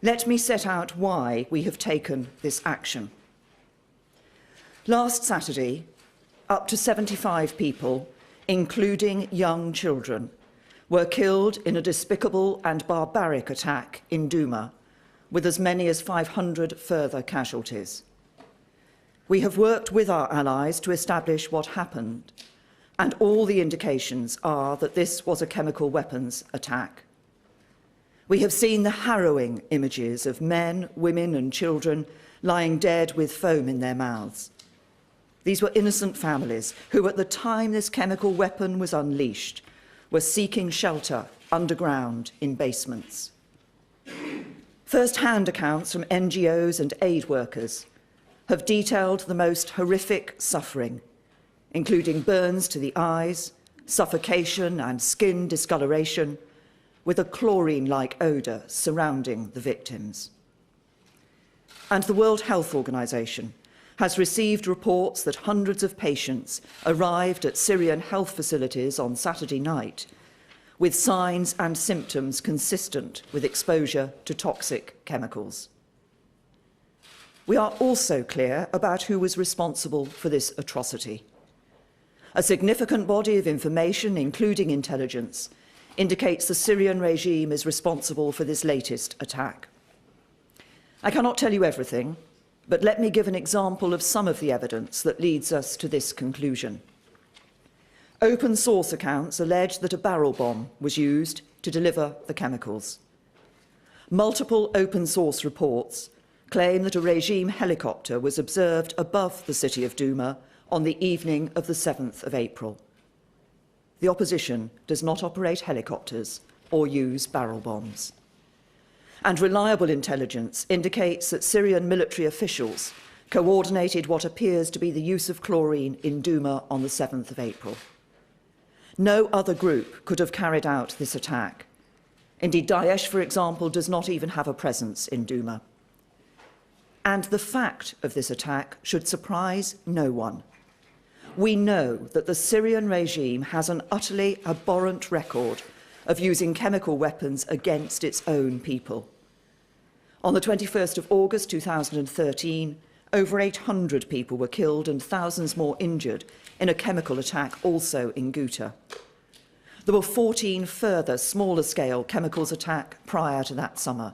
Let me set out why we have taken this action. Last Saturday, up to 75 people, including young children, were killed in a despicable and barbaric attack in Douma, with as many as 500 further casualties. We have worked with our allies to establish what happened, and all the indications are that this was a chemical weapons attack. We have seen the harrowing images of men, women and children lying dead with foam in their mouths. These were innocent families who, at the time this chemical weapon was unleashed, were seeking shelter underground in basements. First-hand accounts from NGOs and aid workers have detailed the most horrific suffering, including burns to the eyes, suffocation and skin discoloration, with a chlorine-like odour surrounding the victims. And the World Health Organization has received reports that hundreds of patients arrived at Syrian health facilities on Saturday night with signs and symptoms consistent with exposure to toxic chemicals. We are also clear about who was responsible for this atrocity. A significant body of information, including intelligence, indicates the Syrian regime is responsible for this latest attack. I cannot tell you everything, but let me give an example of some of the evidence that leads us to this conclusion. Open source accounts allege that a barrel bomb was used to deliver the chemicals. Multiple open source reports claim that a regime helicopter was observed above the city of Douma on the evening of the 7th of April. The opposition does not operate helicopters or use barrel bombs. And reliable intelligence indicates that Syrian military officials coordinated what appears to be the use of chlorine in Douma on the 7th of April. No other group could have carried out this attack. Indeed, Daesh, for example, does not even have a presence in Douma. And the fact of this attack should surprise no one. We know that the Syrian regime has an utterly abhorrent record of using chemical weapons against its own people. On the 21st of August 2013, over 800 people were killed and thousands more injured in a chemical attack also in Ghouta. There were 14 further smaller-scale chemicals attacks prior to that summer.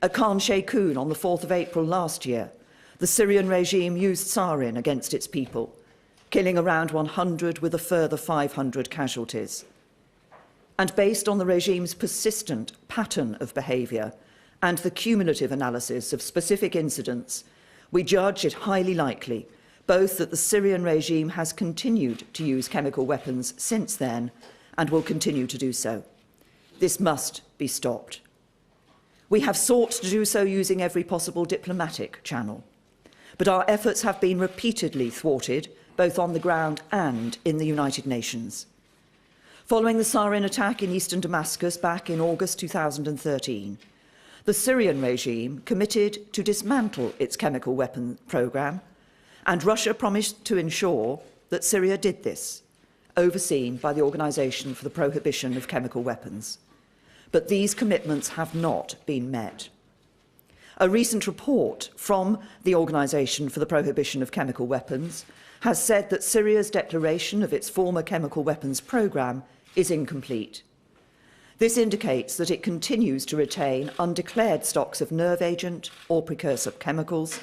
At Khan Sheikhoun on the 4th of April last year, the Syrian regime used sarin against its people, killing around 100 with a further 500 casualties. And based on the regime's persistent pattern of behaviour and the cumulative analysis of specific incidents, we judge it highly likely both that the Syrian regime has continued to use chemical weapons since then and will continue to do so. This must be stopped. We have sought to do so using every possible diplomatic channel, but our efforts have been repeatedly thwarted, both on the ground and in the United Nations. Following the sarin attack in eastern Damascus back in August 2013, the Syrian regime committed to dismantle its chemical weapon programme, and Russia promised to ensure that Syria did this, overseen by the Organisation for the Prohibition of Chemical Weapons. But these commitments have not been met. A recent report from the Organisation for the Prohibition of Chemical Weapons has said that Syria's declaration of its former chemical weapons programme is incomplete. This indicates that it continues to retain undeclared stocks of nerve agent or precursor chemicals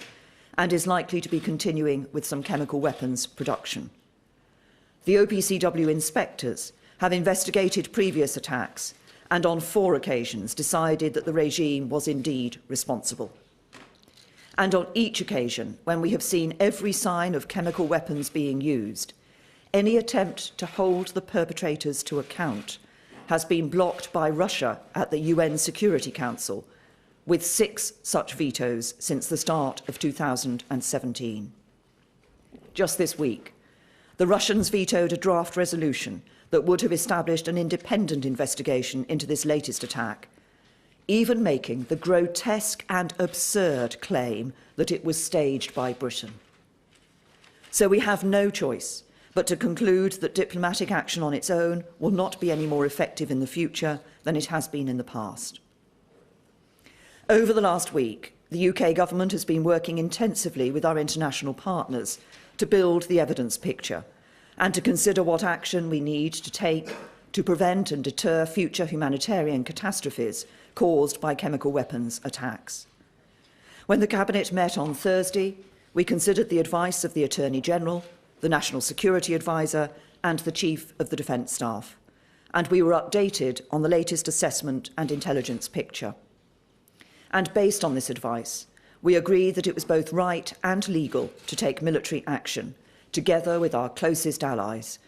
and is likely to be continuing with some chemical weapons production. The OPCW inspectors have investigated previous attacks and on 4 occasions decided that the regime was indeed responsible. And on each occasion, when we have seen every sign of chemical weapons being used, any attempt to hold the perpetrators to account has been blocked by Russia at the UN Security Council, with 6 such vetoes since the start of 2017. Just this week, the Russians vetoed a draft resolution that would have established an independent investigation into this latest attack, even making the grotesque and absurd claim that it was staged by Britain. So we have no choice but to conclude that diplomatic action on its own will not be any more effective in the future than it has been in the past. Over the last week, the UK government has been working intensively with our international partners to build the evidence picture and to consider what action we need to take to prevent and deter future humanitarian catastrophes caused by chemical weapons attacks. When the Cabinet met on Thursday, we considered the advice of the Attorney General, the National Security Advisor and the Chief of the Defence Staff, and we were updated on the latest assessment and intelligence picture. And based on this advice, we agreed that it was both right and legal to take military action, together with our closest allies,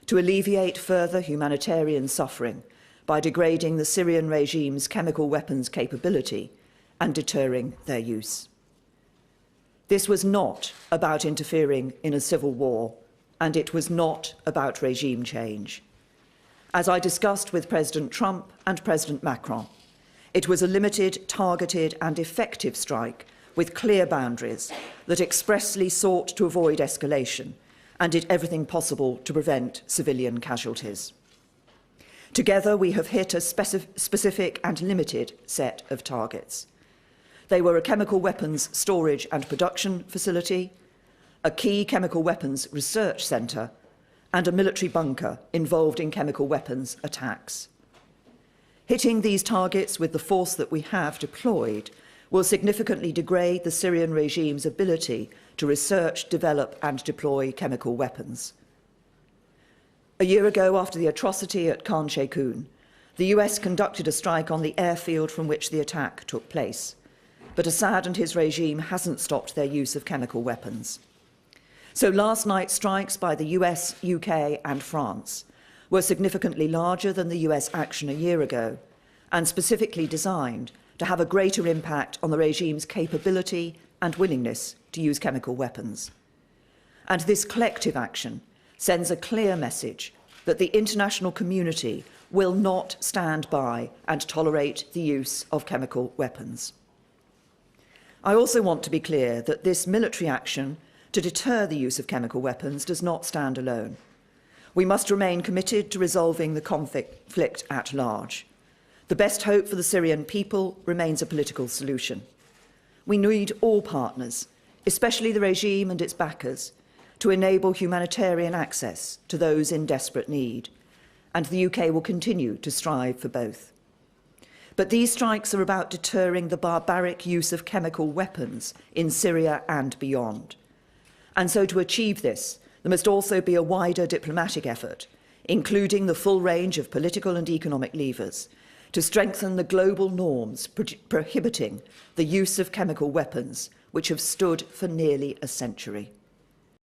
to alleviate further humanitarian suffering by degrading the Syrian regime's chemical weapons capability and deterring their use. This was not about interfering in a civil war, and it was not about regime change. As I discussed with President Trump and President Macron, it was a limited, targeted and effective strike with clear boundaries that expressly sought to avoid escalation and did everything possible to prevent civilian casualties. Together, we have hit a specific and limited set of targets. They were a chemical weapons storage and production facility, a key chemical weapons research centre, and a military bunker involved in chemical weapons attacks. Hitting these targets with the force that we have deployed will significantly degrade the Syrian regime's ability to research, develop and deploy chemical weapons. A year ago, after the atrocity at Khan Sheikhoun, the US conducted a strike on the airfield from which the attack took place. But Assad and his regime hasn't stopped their use of chemical weapons. So last night's strikes by the US, UK and France were significantly larger than the US action a year ago and specifically designed to have a greater impact on the regime's capability and willingness to use chemical weapons. And this collective action sends a clear message that the international community will not stand by and tolerate the use of chemical weapons. I also want to be clear that this military action to deter the use of chemical weapons does not stand alone. We must remain committed to resolving the conflict at large. The best hope for the Syrian people remains a political solution. We need all partners, especially the regime and its backers, to enable humanitarian access to those in desperate need, and the UK will continue to strive for both. But these strikes are about deterring the barbaric use of chemical weapons in Syria and beyond. And so to achieve this, there must also be a wider diplomatic effort, including the full range of political and economic levers, to strengthen the global norms prohibiting the use of chemical weapons, which have stood for nearly a century.